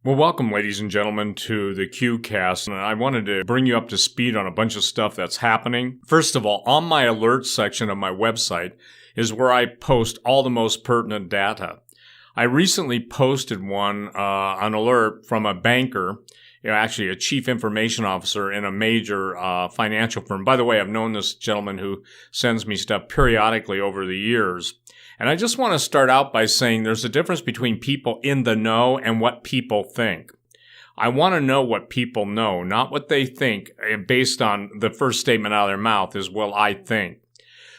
Well, welcome, ladies and gentlemen, to the QCast, and I wanted to bring you up to speed on a bunch of stuff that's happening. First of all, on my alerts section of my website is where I post all the most pertinent data. I recently posted an alert from a banker, actually a chief information officer in a major financial firm. By the way, I've known this gentleman who sends me stuff periodically over the years. And I just want to start out by saying there's a difference between people in the know and what people think. I want to know what people know, not what they think, based on the first statement out of their mouth is, well, I think.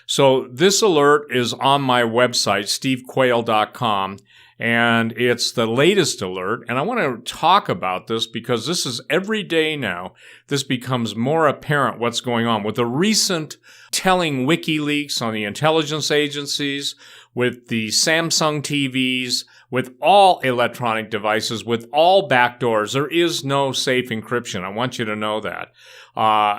So this alert is on my website, stevequayle.com, and it's the latest alert. And I want to talk about this because this is every day now. This becomes more apparent what's going on with the recent telling WikiLeaks on the intelligence agencies, with the Samsung TVs, with all electronic devices, with all backdoors. There is no safe encryption. I want you to know that.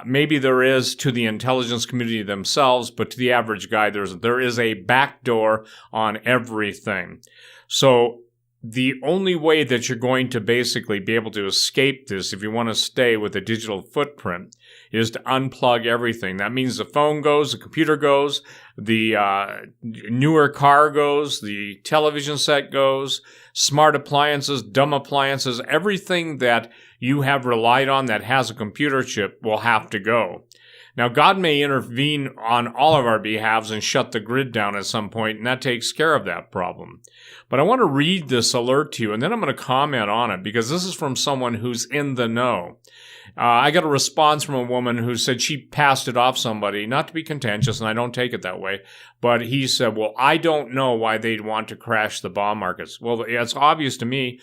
Maybe there is to the intelligence community themselves, but to the average guy, there is a backdoor on everything. So the only way that you're going to basically be able to escape this, if you want to stay with a digital footprint, is to unplug everything. That means the phone goes, the computer goes, the newer car goes, the television set goes, smart appliances, dumb appliances, everything that you have relied on that has a computer chip will have to go. Now, God may intervene on all of our behalves and shut the grid down at some point, and that takes care of that problem. But I want to read this alert to you, and then I'm going to comment on it, because this is from someone who's in the know. I got a response from a woman who said she passed it off somebody, not to be contentious, and I don't take it that way, but he said, well, I don't know why they'd want to crash the bond markets. Well, it's obvious to me,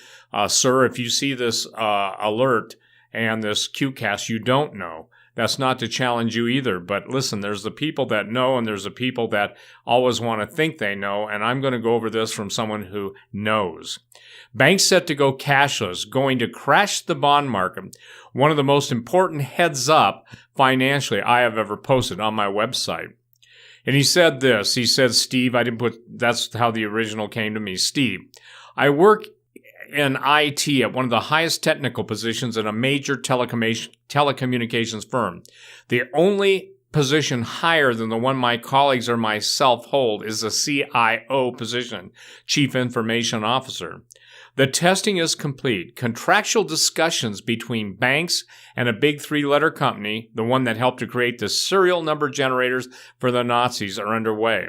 sir, if you see this alert and this QCast, you don't know. That's not to challenge you either. But listen, there's the people that know and there's the people that always want to think they know. And I'm going to go over this from someone who knows. Banks set to go cashless, going to crash the bond market. One of the most important heads up financially I have ever posted on my website. And he said this. He said, Steve, that's how the original came to me. Steve, I work in IT at one of the highest technical positions in a major telecommunications firm. The only position higher than the one my colleagues or myself hold is the CIO position, Chief Information Officer. The testing is complete. Contractual discussions between banks and a big three-letter company, the one that helped to create the serial number generators for the Nazis, are underway.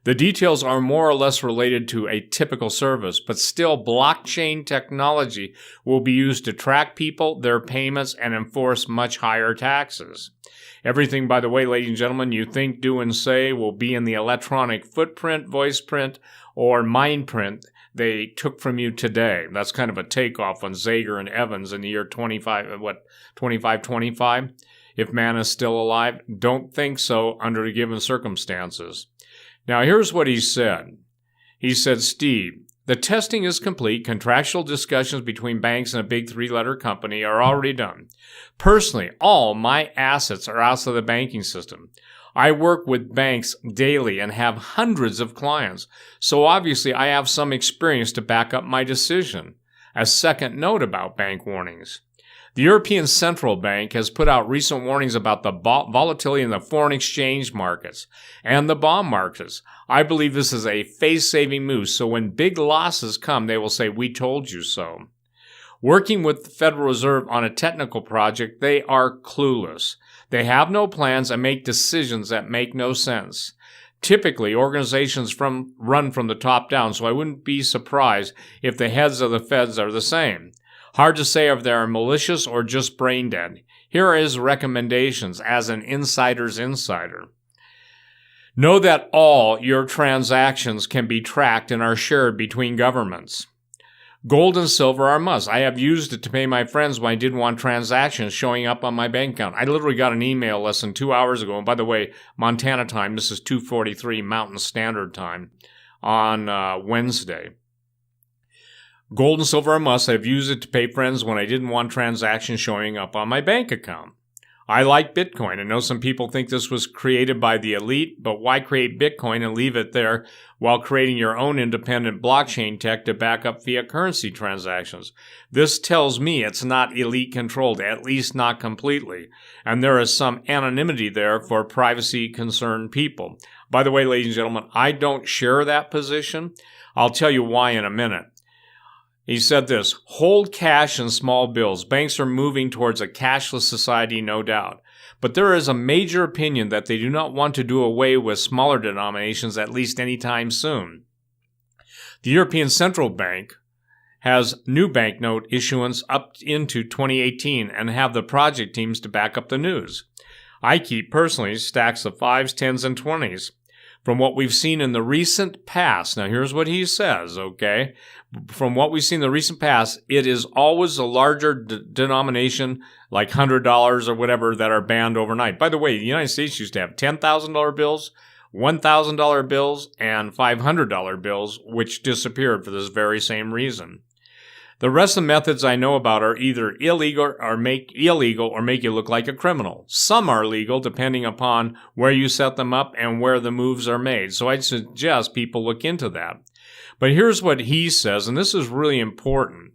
The details are more or less related to a typical service, but still blockchain technology will be used to track people, their payments, and enforce much higher taxes. Everything, by the way, ladies and gentlemen, you think, do, and say will be in the electronic footprint, voice print, or mind print they took from you today. That's kind of a takeoff on Zager and Evans in the year 2525. If man is still alive, don't think so under the given circumstances. Now, here's what he said. He said, Steve, the testing is complete. Contractual discussions between banks and a big three-letter company are already done. Personally, all my assets are outside the banking system. I work with banks daily and have hundreds of clients, so obviously I have some experience to back up my decision. A second note about bank warnings. The European Central Bank has put out recent warnings about the volatility in the foreign exchange markets and the bond markets. I believe this is a face-saving move, so when big losses come, they will say, we told you so. Working with the Federal Reserve on a technical project, they are clueless. They have no plans and make decisions that make no sense. Typically, organizations run from the top down, so I wouldn't be surprised if the heads of the feds are the same. Hard to say if they are malicious or just brain dead. Here are his recommendations as an insider's insider. Know that all your transactions can be tracked and are shared between governments. Gold and silver are must. I have used it to pay my friends when I didn't want transactions showing up on my bank account. I literally got an email less than 2 hours ago. And by the way, Montana time, this is 2:43 Mountain Standard Time on Wednesday. Gold and silver are must. I've used it to pay friends when I didn't want transactions showing up on my bank account. I like Bitcoin. I know some people think this was created by the elite, but why create Bitcoin and leave it there while creating your own independent blockchain tech to back up fiat currency transactions? This tells me it's not elite controlled, at least not completely. And there is some anonymity there for privacy concerned people. By the way, ladies and gentlemen, I don't share that position. I'll tell you why in a minute. He said this: hold cash and small bills. Banks are moving towards a cashless society, no doubt. But there is a major opinion that they do not want to do away with smaller denominations, at least anytime soon. The European Central Bank has new banknote issuance up into 2018 and have the project teams to back up the news. I keep personally stacks of 5s, 10s, and 20s. From what we've seen in the recent past, now here's what he says, okay? From what we've seen in the recent past, it is always a larger denomination, like $100 or whatever, that are banned overnight. By the way, the United States used to have $10,000 bills, $1,000 bills, and $500 bills, which disappeared for this very same reason. The rest of the methods I know about are either illegal or make you look like a criminal. Some are legal depending upon where you set them up and where the moves are made. So I'd suggest people look into that. But here's what he says, and this is really important.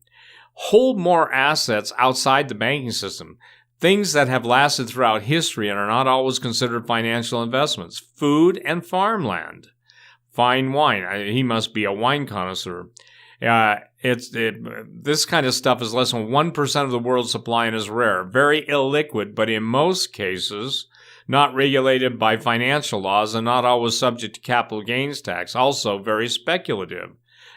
Hold more assets outside the banking system. Things that have lasted throughout history and are not always considered financial investments. Food and farmland. Fine wine. He must be a wine connoisseur. This kind of stuff is less than 1% of the world's supply and is rare. Very illiquid, but in most cases, not regulated by financial laws and not always subject to capital gains tax. Also very speculative.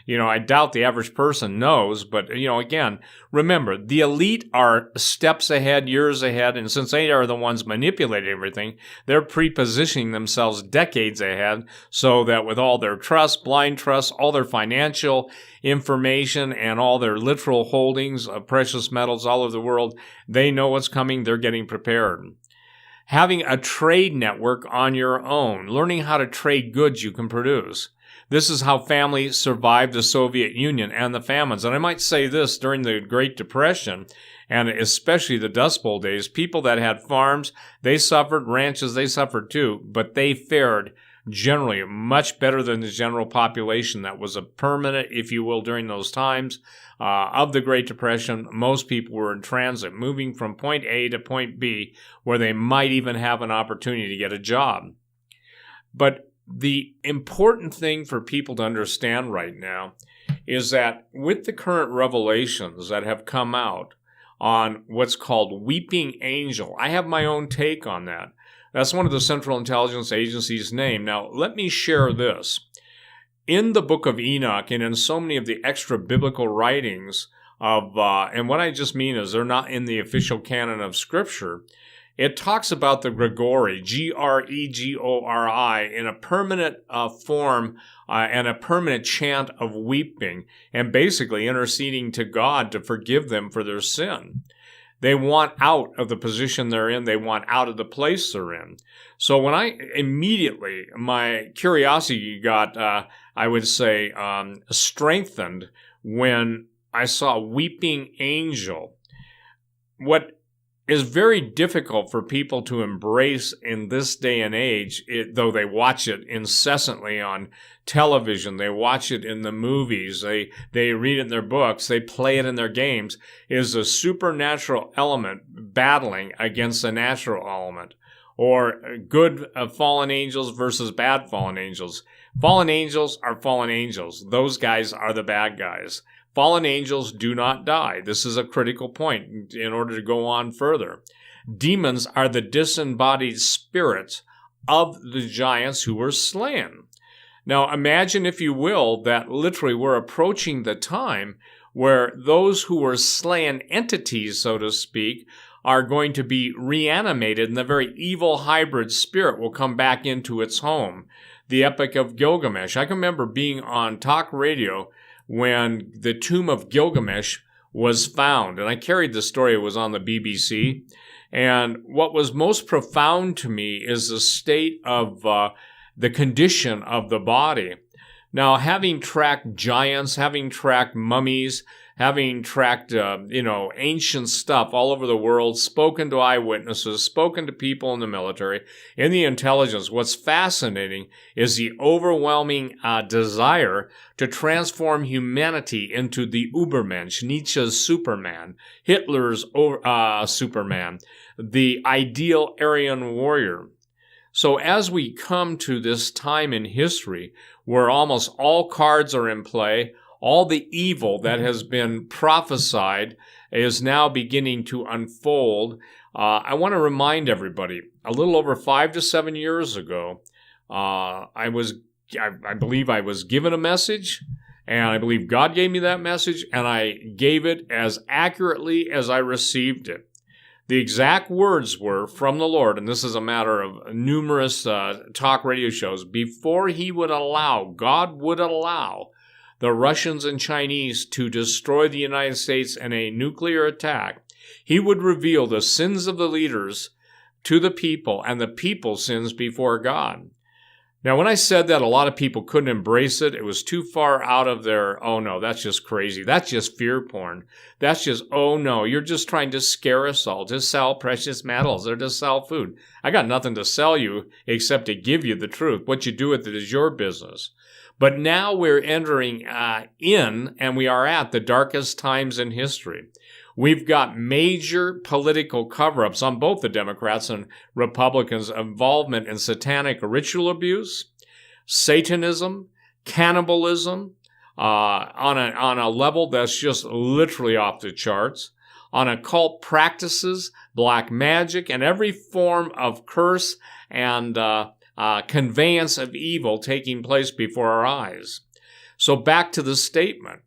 I doubt the average person knows, but, again, remember, the elite are steps ahead, years ahead, and since they are the ones manipulating everything, they're pre-positioning themselves decades ahead so that with all their trust, blind trust, all their financial information, and all their literal holdings of precious metals all over the world, they know what's coming, they're getting prepared. Having a trade network on your own, learning how to trade goods you can produce. This is how families survived the Soviet Union and the famines. And I might say this, during the Great Depression, and especially the Dust Bowl days, people that had farms, they suffered, ranches, they suffered too, but they fared generally much better than the general population. That was a permanent, if you will, during those times of the Great Depression. Most people were in transit, moving from point A to point B, where they might even have an opportunity to get a job. But the important thing for people to understand right now is that with the current revelations that have come out on what's called Weeping Angel, I have my own take on that. That's one of the Central Intelligence Agency's name. Now, let me share this. In the book of Enoch and in so many of the extra biblical writings and what I just mean is they're not in the official canon of Scripture, it talks about the Gregori, Gregori, in a permanent form and a permanent chant of weeping and basically interceding to God to forgive them for their sin. They want out of the position they're in. They want out of the place they're in. So when my curiosity got, I would say, strengthened when I saw Weeping Angel. What is very difficult for people to embrace in this day and age, though they watch it incessantly on television, they watch it in the movies, they read it in their books, they play it in their games, is a supernatural element battling against a natural element, or good fallen angels versus bad fallen angels. Fallen angels are fallen angels. Those guys are the bad guys. Fallen angels do not die. This is a critical point in order to go on further. Demons are the disembodied spirits of the giants who were slain. Now imagine, if you will, that literally we're approaching the time where those who were slain entities, so to speak, are going to be reanimated and the very evil hybrid spirit will come back into its home. The Epic of Gilgamesh. I can remember being on talk radio when the tomb of Gilgamesh was found. And I carried the story, it was on the BBC. And what was most profound to me is the state of the condition of the body. Now, having tracked giants, having tracked mummies, having tracked, ancient stuff all over the world, spoken to eyewitnesses, spoken to people in the military, in the intelligence, what's fascinating is the overwhelming desire to transform humanity into the Übermensch, Nietzsche's Superman, Hitler's Superman, the ideal Aryan warrior. So as we come to this time in history where almost all cards are in play, all the evil that has been prophesied is now beginning to unfold, I want to remind everybody, a little over 5 to 7 years ago, I believe I was given a message, and I believe God gave me that message, and I gave it as accurately as I received it. The exact words were from the Lord, and this is a matter of numerous talk radio shows. Before God would allow the Russians and Chinese to destroy the United States in a nuclear attack, he would reveal the sins of the leaders to the people and the people's sins before God. Now, when I said that, a lot of people couldn't embrace it. It was too far out of their, oh no, that's just crazy. That's just fear porn. That's just, oh no, you're just trying to scare us all, to sell precious metals or to sell food. I got nothing to sell you except to give you the truth. What you do with it is your business. But now we're entering in, and we are at the darkest times in history. We've got major political cover-ups on both the Democrats and Republicans' involvement in satanic ritual abuse, Satanism, cannibalism, on a level that's just literally off the charts, on occult practices, black magic, and every form of curse and conveyance of evil taking place before our eyes. So back to the statement.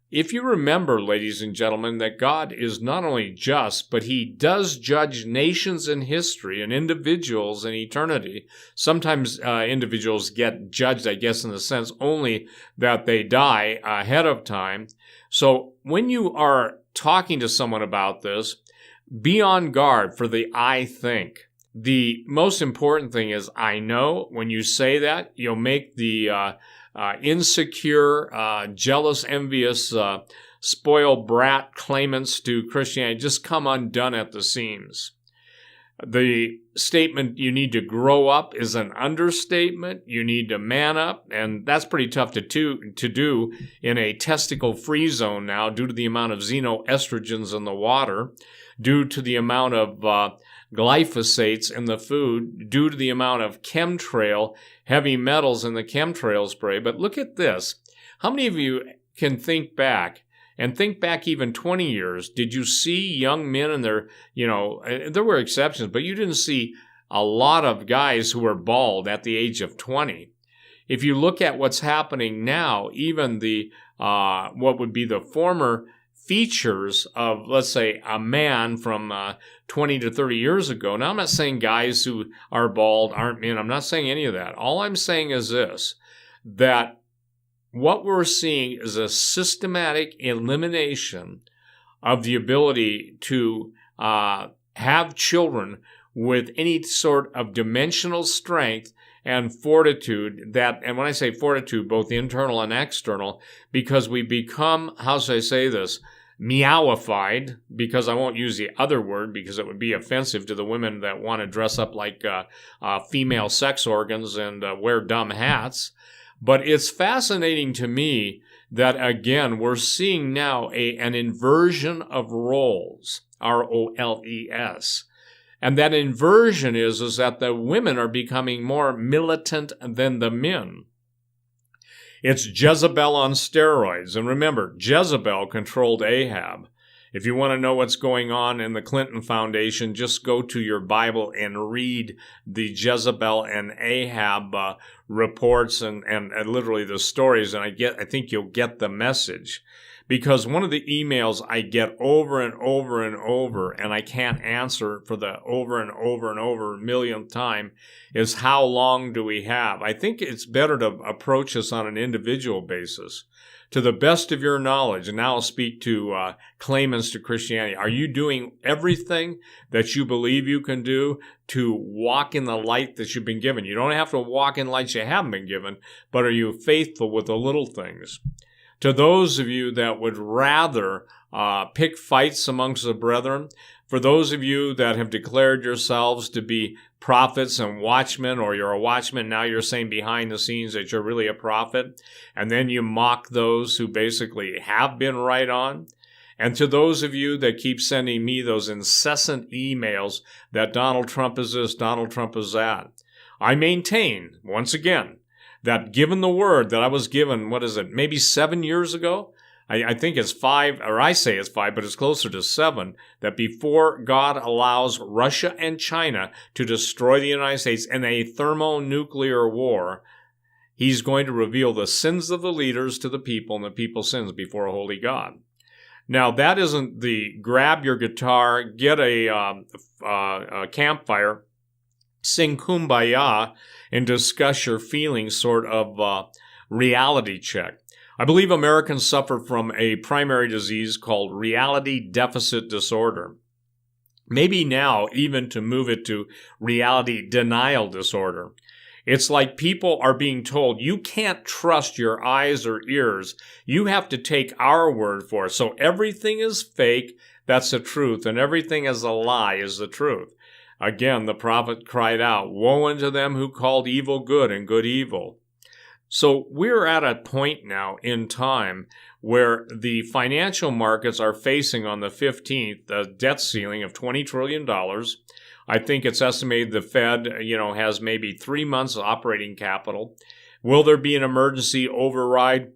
If you remember, ladies and gentlemen, that God is not only just, but he does judge nations in history and individuals in eternity. Sometimes individuals get judged, I guess, in the sense only that they die ahead of time. So when you are talking to someone about this, be on guard for the I think. The most important thing is I know. When you say that, you'll make the insecure, jealous, envious, spoiled brat claimants to Christianity just come undone at the seams. The statement, you need to grow up, is an understatement. You need to man up, and that's pretty tough to do in a testicle-free zone now due to the amount of xenoestrogens in the water, due to the amount of glyphosates in the food, due to the amount of chemtrail, heavy metals in the chemtrail spray. But look at this. How many of you can think back, and think back even 20 years, did you see young men in their, there were exceptions, but you didn't see a lot of guys who were bald at the age of 20. If you look at what's happening now, even the, what would be the former features of, let's say, a man from 20 to 30 years ago. Now, I'm not saying guys who are bald aren't men. I'm not saying any of that. All I'm saying is this, that what we're seeing is a systematic elimination of the ability to have children with any sort of dimensional strength and fortitude that, and when I say fortitude, both internal and external, because we become, how should I say this, meowified, because I won't use the other word because it would be offensive to the women that want to dress up like female sex organs and wear dumb hats. But it's fascinating to me that, again, we're seeing now an inversion of roles, R-O-L-E-S. And that inversion is that the women are becoming more militant than the men. It's Jezebel on steroids. And remember, Jezebel controlled Ahab. If you want to know what's going on in the Clinton Foundation, just go to your Bible and read the Jezebel and Ahab reports and literally the stories, and I think you'll get the message. because one of the emails I get over and over and over, and I can't answer for the over and over and over millionth time, is how long do we have? I think it's better to approach this on an individual basis. To the best of your knowledge, and now I'll speak to claimants to Christianity, are you doing everything that you believe you can do to walk in the light that you've been given? You don't have to walk in light you haven't been given, but are you faithful with the little things? To those of you that would rather pick fights amongst the brethren, for those of you that have declared yourselves to be prophets and watchmen, or you're a watchman, now you're saying behind the scenes that you're really a prophet, and then you mock those who basically have been right on. And to those of you that keep sending me those incessant emails that Donald Trump is this, Donald Trump is that, I maintain, once again, that given the word that I was given, maybe 7 years ago? I think it's 5, or I say it's 5, but it's closer to 7, that before God allows Russia and China to destroy the United States in a thermonuclear war, he's going to reveal the sins of the leaders to the people and the people's sins before a holy God. Now, that isn't the grab your guitar, get a campfire, sing Kumbaya, and discuss your feelings sort of reality check. I believe Americans suffer from a primary disease called reality deficit disorder. Maybe now even to move it to reality denial disorder. It's like people are being told, you can't trust your eyes or ears. You have to take our word for it. So everything is fake, that's the truth, and everything is a lie is the truth. Again, the prophet cried out, woe unto them who called evil good and good evil. So we're at a point now in time where the financial markets are facing on the 15th a debt ceiling of $20 trillion. I think it's estimated the Fed, has maybe 3 months operating capital. Will there be an emergency override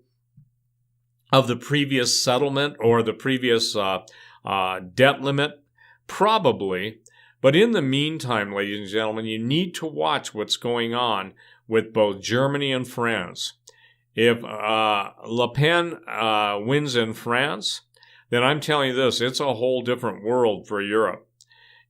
of the previous settlement or the previous debt limit? Probably. But in the meantime, ladies and gentlemen, you need to watch what's going on with both Germany and France. If Le Pen wins in France, then I'm telling you this, it's a whole different world for Europe.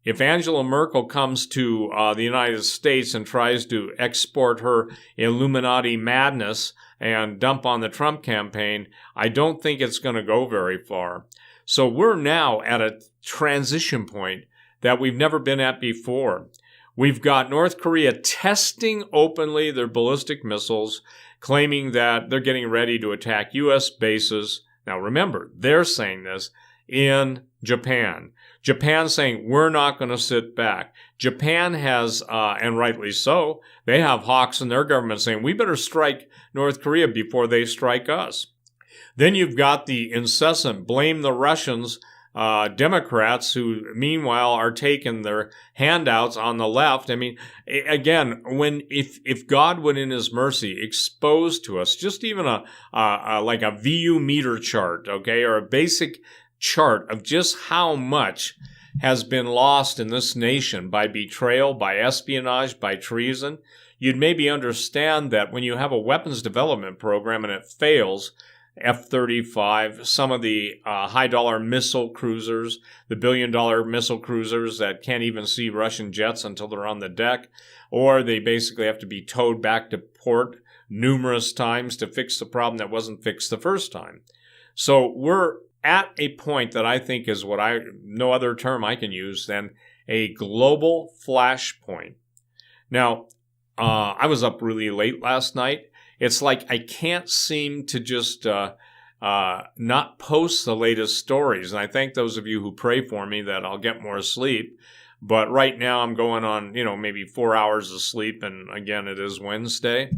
If Angela Merkel comes to the United States and tries to export her Illuminati madness and dump on the Trump campaign, I don't think it's going to go very far. So we're now at a transition point that we've never been at before. We've got North Korea testing openly their ballistic missiles, claiming that they're getting ready to attack U.S. bases. Now remember, they're saying this in Japan. Japan saying, we're not going to sit back. Japan has, and rightly so, they have hawks in their government saying, we better strike North Korea before they strike us. Then you've got the incessant blame the Russians Democrats who, meanwhile, are taking their handouts on the left. I mean, again, if God would, in His mercy, expose to us just even like a VU meter chart, okay, or a basic chart of just how much has been lost in this nation by betrayal, by espionage, by treason, you'd maybe understand that when you have a weapons development program and it fails, F-35, some of the high-dollar missile cruisers, the billion-dollar missile cruisers that can't even see Russian jets until they're on the deck, or they basically have to be towed back to port numerous times to fix the problem that wasn't fixed the first time. So we're at a point that I think is no other term I can use than a global flashpoint. Now, I was up really late last night. It's like I can't seem to just not post the latest stories. And I thank those of you who pray for me that I'll get more sleep. But right now I'm going on, maybe 4 hours of sleep. And again, it is Wednesday.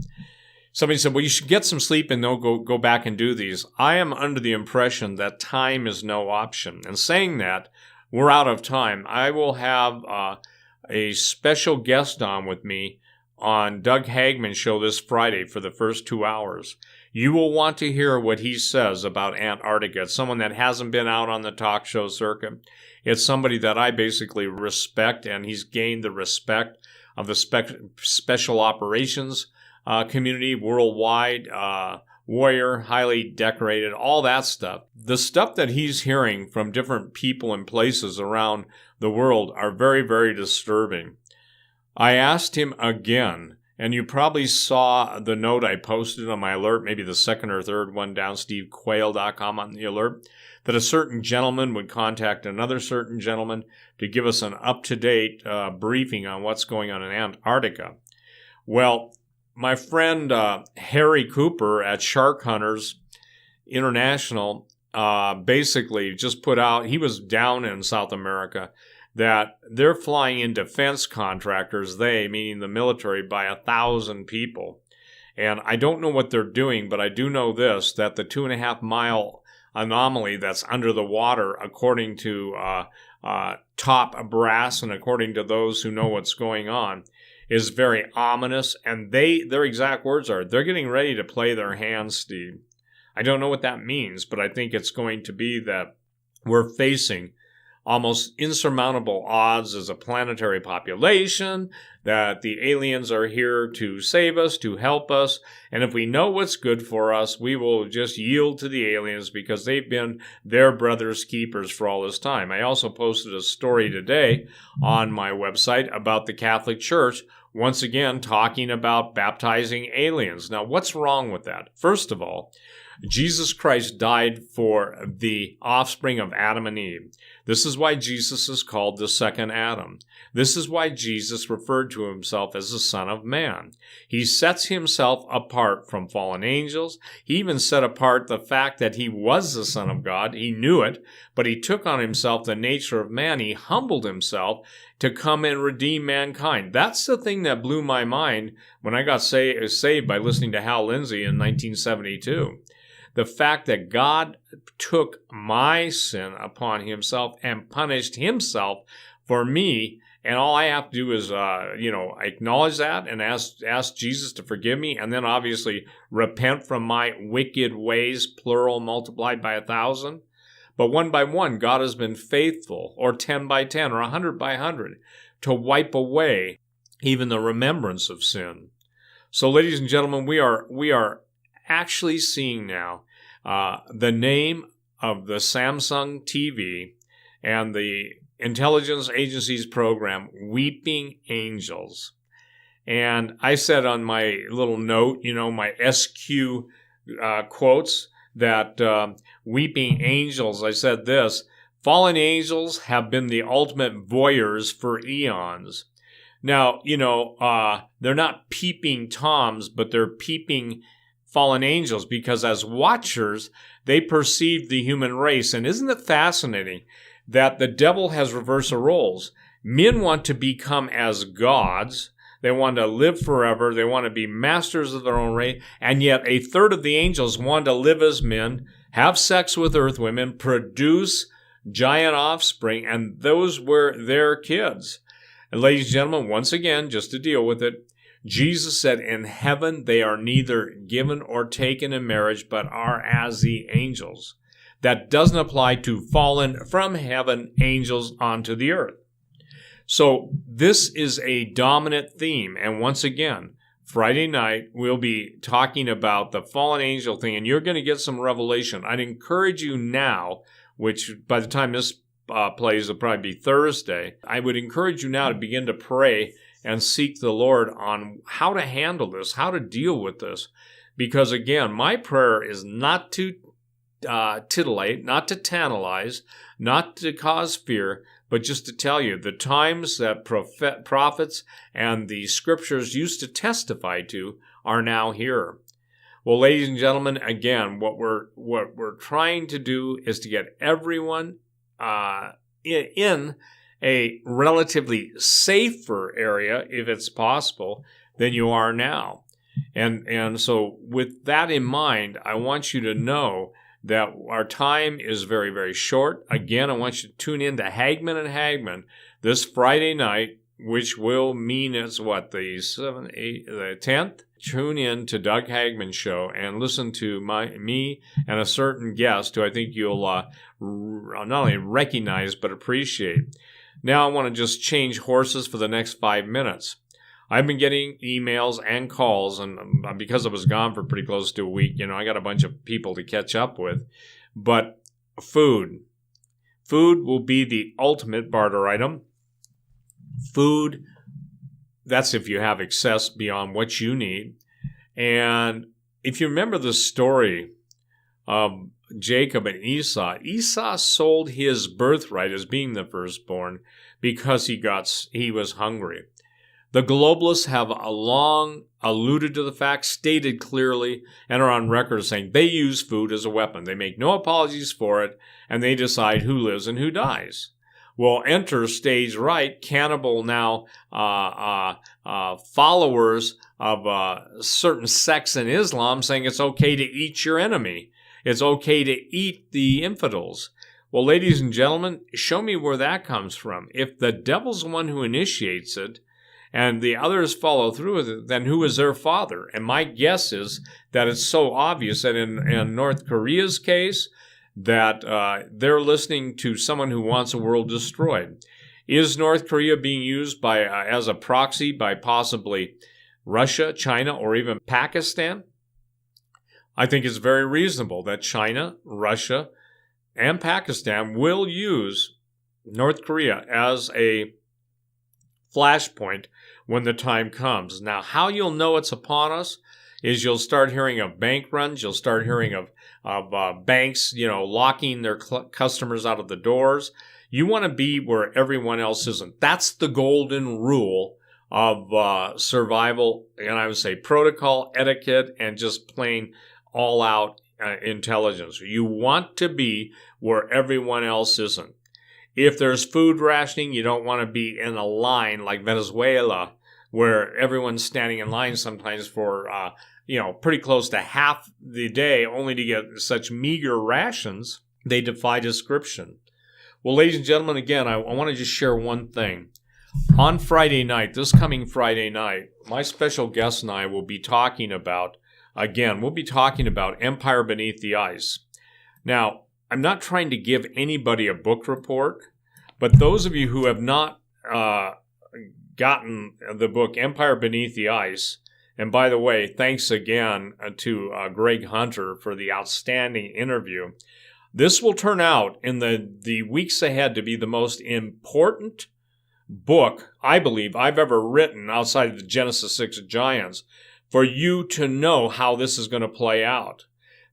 Somebody said, well, you should get some sleep and then go back and do these. I am under the impression that time is no option. And saying that, we're out of time. I will have a special guest on with me on Doug Hagman's show this Friday for the first 2 hours. You will want to hear what he says about Antarctica. It's someone that hasn't been out on the talk show circuit. It's somebody that I basically respect, and he's gained the respect of the special operations community worldwide, warrior, highly decorated, all that stuff. The stuff that he's hearing from different people and places around the world are very, very disturbing. I asked him again, and you probably saw the note I posted on my alert, maybe the second or third one down, stevequayle.com on the alert, that a certain gentleman would contact another certain gentleman to give us an up-to-date briefing on what's going on in Antarctica. Well, my friend Harry Cooper at Shark Hunters International basically just put out, he was down in South America, that they're flying in defense contractors, they, meaning the military, by 1,000 people. And I don't know what they're doing, but I do know this, that the 2.5-mile anomaly that's under the water, according to top brass and according to those who know what's going on, is very ominous. And their exact words are, they're getting ready to play their hand, Steve. I don't know what that means, but I think it's going to be that we're facing almost insurmountable odds as a planetary population, that the aliens are here to save us, to help us, and if we know what's good for us, we will just yield to the aliens because they've been their brother's keepers for all this time. I also posted a story today on my website about the Catholic Church, once again talking about baptizing aliens. Now, what's wrong with that? First of all, Jesus Christ died for the offspring of Adam and Eve. This is why Jesus is called the second Adam. This is why Jesus referred to himself as the Son of Man. He sets himself apart from fallen angels. He even set apart the fact that he was the Son of God. He knew it, but he took on himself the nature of man. He humbled himself to come and redeem mankind. That's the thing that blew my mind when I got saved by listening to Hal Lindsey in 1972. The fact that God took my sin upon himself and punished himself for me, and all I have to do is, acknowledge that and ask Jesus to forgive me, and then obviously repent from my wicked ways, plural multiplied by 1,000. But one by one, God has been faithful, or 10 by 10, or 100 by 100, to wipe away even the remembrance of sin. So, ladies and gentlemen, we are actually seeing now the name of the Samsung TV and the intelligence agency's program, Weeping Angels. And I said on my little note, my SQ quotes, that Weeping Angels, I said this, fallen angels have been the ultimate voyeurs for eons. Now, they're not peeping Toms, but they're peeping fallen angels, because as watchers, they perceive the human race. And isn't it fascinating that the devil has reversal roles? Men want to become as gods. They want to live forever. They want to be masters of their own race. And yet a third of the angels want to live as men, have sex with earth women, produce giant offspring, and those were their kids. And ladies and gentlemen, once again, just to deal with it, Jesus said, in heaven they are neither given or taken in marriage, but are as the angels. That doesn't apply to fallen from heaven angels onto the earth. So this is a dominant theme. And once again, Friday night, we'll be talking about the fallen angel thing, and you're going to get some revelation. I'd encourage you now, which by the time this plays will probably be Thursday, I would encourage you now to begin to pray and seek the Lord on how to handle this, how to deal with this. Because again, my prayer is not to titillate, not to tantalize, not to cause fear, but just to tell you the times that prophets and the scriptures used to testify to are now here. Well, ladies and gentlemen, again, what we're trying to do is to get everyone in a relatively safer area, if it's possible, than you are now. And so with that in mind, I want you to know that our time is very, very short. Again, I want you to tune in to Hagman and Hagman this Friday night, which will mean it's the 10th. Tune in to Doug Hagman's show and listen to me and a certain guest who I think you'll not only recognize but appreciate. Now I want to just change horses for the next 5 minutes. I've been getting emails and calls, and because I was gone for pretty close to a week, I got a bunch of people to catch up with. But food will be the ultimate barter item. Food, that's if you have excess beyond what you need. And if you remember the story of Jacob and Esau sold his birthright as being the firstborn because he was hungry. The globalists have long alluded to the fact, stated clearly, and are on record saying they use food as a weapon. They make no apologies for it, and they decide who lives and who dies. Well, enter stage right, cannibal now followers of certain sects in Islam saying it's okay to eat your enemy. It's okay to eat the infidels. Well, ladies and gentlemen, show me where that comes from. If the devil's the one who initiates it, and the others follow through with it, then who is their father? And my guess is that it's so obvious that in North Korea's case, that they're listening to someone who wants a world destroyed. Is North Korea being used as a proxy by possibly Russia, China, or even Pakistan? I think it's very reasonable that China, Russia, and Pakistan will use North Korea as a flashpoint when the time comes. Now, how you'll know it's upon us is you'll start hearing of bank runs. You'll start hearing of banks, locking their customers out of the doors. You want to be where everyone else isn't. That's the golden rule of survival, and I would say protocol, etiquette, and just plain all-out intelligence. You want to be where everyone else isn't. If there's food rationing, you don't want to be in a line like Venezuela, where everyone's standing in line sometimes for, pretty close to half the day, only to get such meager rations, they defy description. Well, ladies and gentlemen, again, I want to just share one thing. On Friday night, this coming Friday night, my special guest and I will be talking about, Empire Beneath the Ice. Now, I'm not trying to give anybody a book report, but those of you who have not gotten the book Empire Beneath the Ice, and by the way, thanks again to Greg Hunter for the outstanding interview. This will turn out in the weeks ahead to be the most important book, I believe, I've ever written outside of the Genesis 6 Giants for you to know how this is going to play out.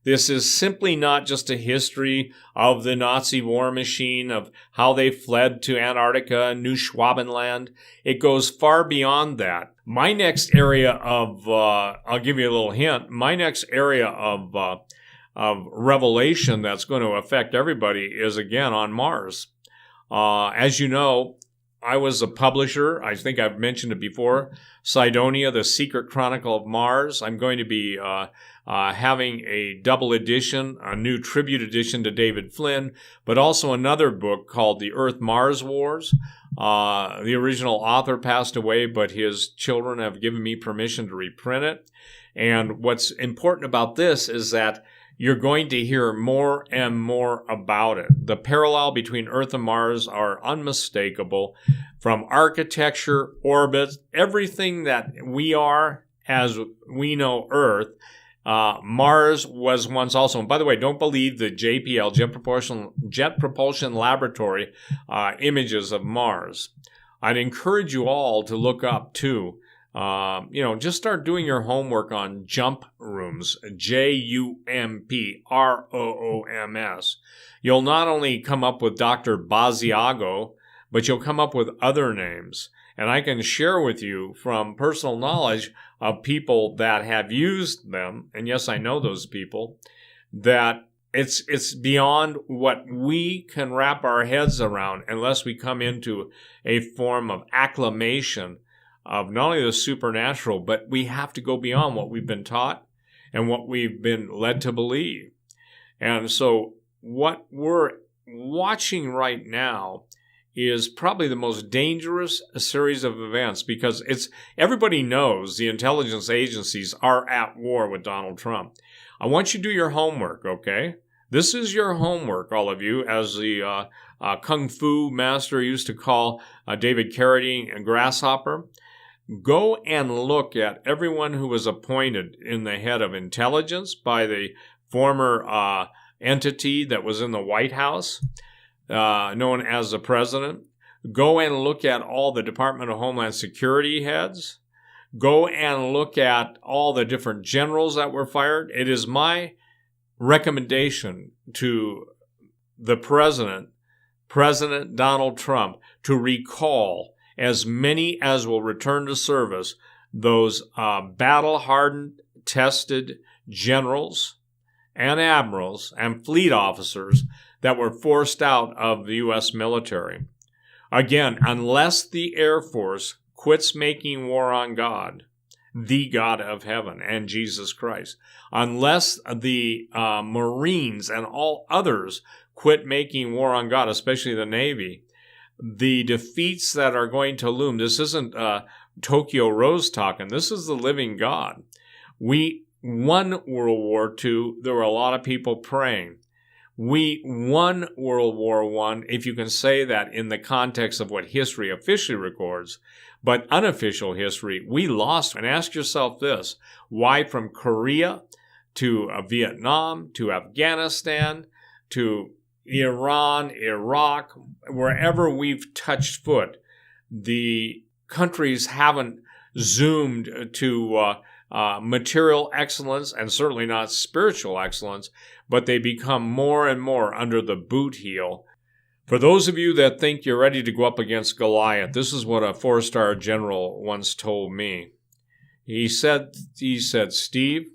This is simply not just a history of the Nazi war machine, of how they fled to Antarctica and New Schwabenland. It goes far beyond that. My next area of, I'll give you a little hint, my next area of revelation that's going to affect everybody is, again, on Mars. As you know, I was a publisher. I think I've mentioned it before. Cydonia, The Secret Chronicle of Mars. I'm going to be having a double edition, a new tribute edition to David Flynn, but also another book called The Earth-Mars Wars. The original author passed away, but his children have given me permission to reprint it. And what's important about this is that you're going to hear more and more about it. The parallel between Earth and Mars are unmistakable. From architecture, orbits, everything that we are as we know Earth, Mars was once also. And by the way, don't believe the JPL, Jet Propulsion Laboratory, images of Mars. I'd encourage you all to look up, too. Just start doing your homework on jump rooms, JUMPROOMS. You'll not only come up with Dr. Basiago, but you'll come up with other names. And I can share with you from personal knowledge of people that have used them, and yes, I know those people, that it's beyond what we can wrap our heads around unless we come into a form of acclamation of not only the supernatural, but we have to go beyond what we've been taught and what we've been led to believe. And so what we're watching right now is probably the most dangerous series of events, because everybody knows the intelligence agencies are at war with Donald Trump. I want you to do your homework, okay? This is your homework, all of you, as the Kung Fu master used to call David Carradine a grasshopper. Go and look at everyone who was appointed in the head of intelligence by the former entity that was in the White House, known as the president. Go and look at all the Department of Homeland Security heads. Go and look at all the different generals that were fired. It is my recommendation to the President Donald Trump, to recall as many as will return to service, those battle-hardened, tested generals and admirals and fleet officers that were forced out of the U.S. military. Again, unless the Air Force quits making war on God, the God of heaven, and Jesus Christ, unless the Marines and all others quit making war on God, especially the Navy, the defeats that are going to loom, this isn't Tokyo Rose talking, this is the living God. We won World War II. There were a lot of people praying. We won World War I, if you can say that in the context of what history officially records, but unofficial history, we lost. And ask yourself this: why from Korea to Vietnam to Afghanistan to Iran, Iraq, wherever we've touched foot, the countries haven't zoomed to material excellence and certainly not spiritual excellence, but they become more and more under the boot heel. For those of you that think you're ready to go up against Goliath, this is what a 4-star general once told me. He said, Steve,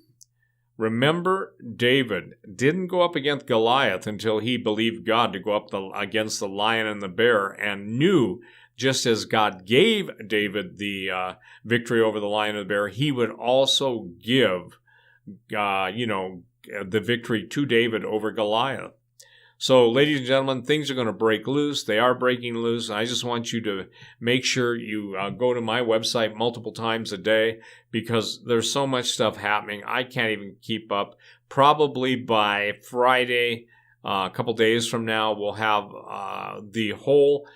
remember David didn't go up against Goliath until he believed God to go up against the lion and the bear, and knew, just as God gave David the victory over the lion and the bear, he would also give, the victory to David over Goliath. So, ladies and gentlemen, things are going to break loose. They are breaking loose. I just want you to make sure you go to my website multiple times a day, because there's so much stuff happening. I can't even keep up. Probably by Friday, a couple days from now, we'll have the whole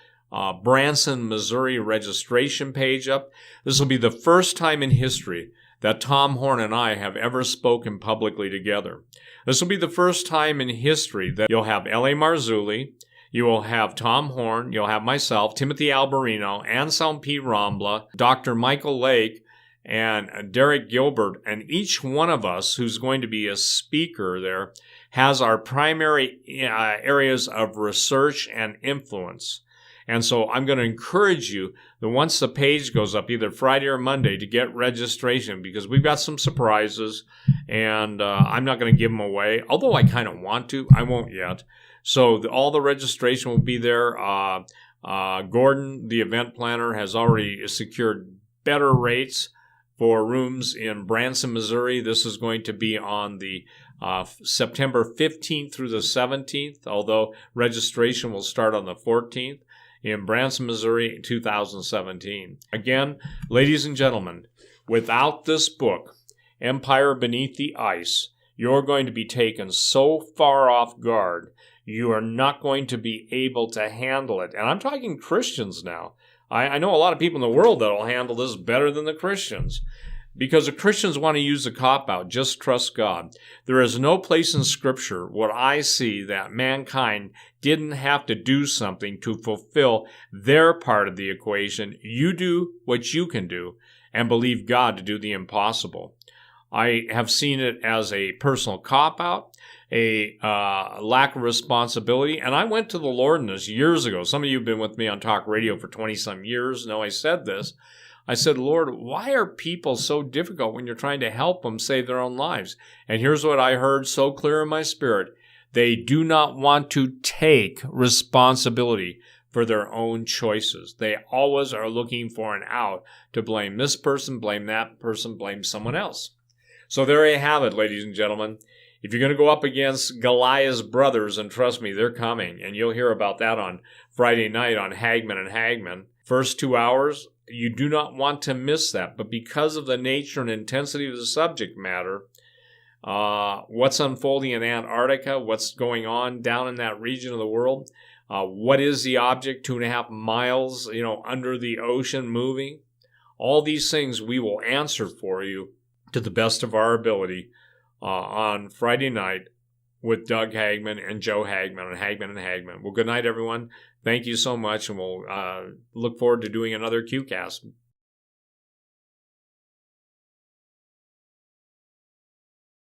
Branson, Missouri registration page up. This will be the first time in history that Tom Horn and I have ever spoken publicly together. This will be the first time in history that you'll have L.A. Marzulli, you will have Tom Horn, you'll have myself, Timothy Alberino, Anselm P. Rambla, Dr. Michael Lake, and Derek Gilbert, and each one of us who's going to be a speaker there has our primary areas of research and influence. And so I'm going to encourage you that once the page goes up, either Friday or Monday, to get registration, because we've got some surprises, and I'm not going to give them away, although I kind of want to. I won't yet. So all the registration will be there. Gordon, the event planner, has already secured better rates for rooms in Branson, Missouri. This is going to be on the September 15th through the 17th, although registration will start on the 14th. In Branson, Missouri, 2017. Again, ladies and gentlemen, without this book, Empire Beneath the Ice, you're going to be taken so far off guard, you are not going to be able to handle it. And I'm talking Christians now. I know a lot of people in the world that will handle this better than the Christians, because the Christians want to use the cop-out, just trust God. There is no place in Scripture what I see that mankind didn't have to do something to fulfill their part of the equation. You do what you can do and believe God to do the impossible. I have seen it as a personal cop-out, a lack of responsibility, and I went to the Lord in this years ago. Some of you have been with me on talk radio for 20-some years. Know I said this. I said, Lord, why are people so difficult when you're trying to help them save their own lives? And here's what I heard so clear in my spirit. They do not want to take responsibility for their own choices. They always are looking for an out to blame this person, blame that person, blame someone else. So there you have it, ladies and gentlemen. If you're going to go up against Goliath's brothers, and trust me, they're coming, and you'll hear about that on Friday night on Hagman and Hagman. First 2 hours, you do not want to miss that. But because of the nature and intensity of the subject matter, what's unfolding in Antarctica, what's going on down in that region of the world, what is the object 2.5 miles, under the ocean moving? All these things we will answer for you to the best of our ability on Friday night with Doug Hagman and Joe Hagman on Hagman and Hagman. Well, good night, everyone. Thank you so much, and we'll look forward to doing another QCast.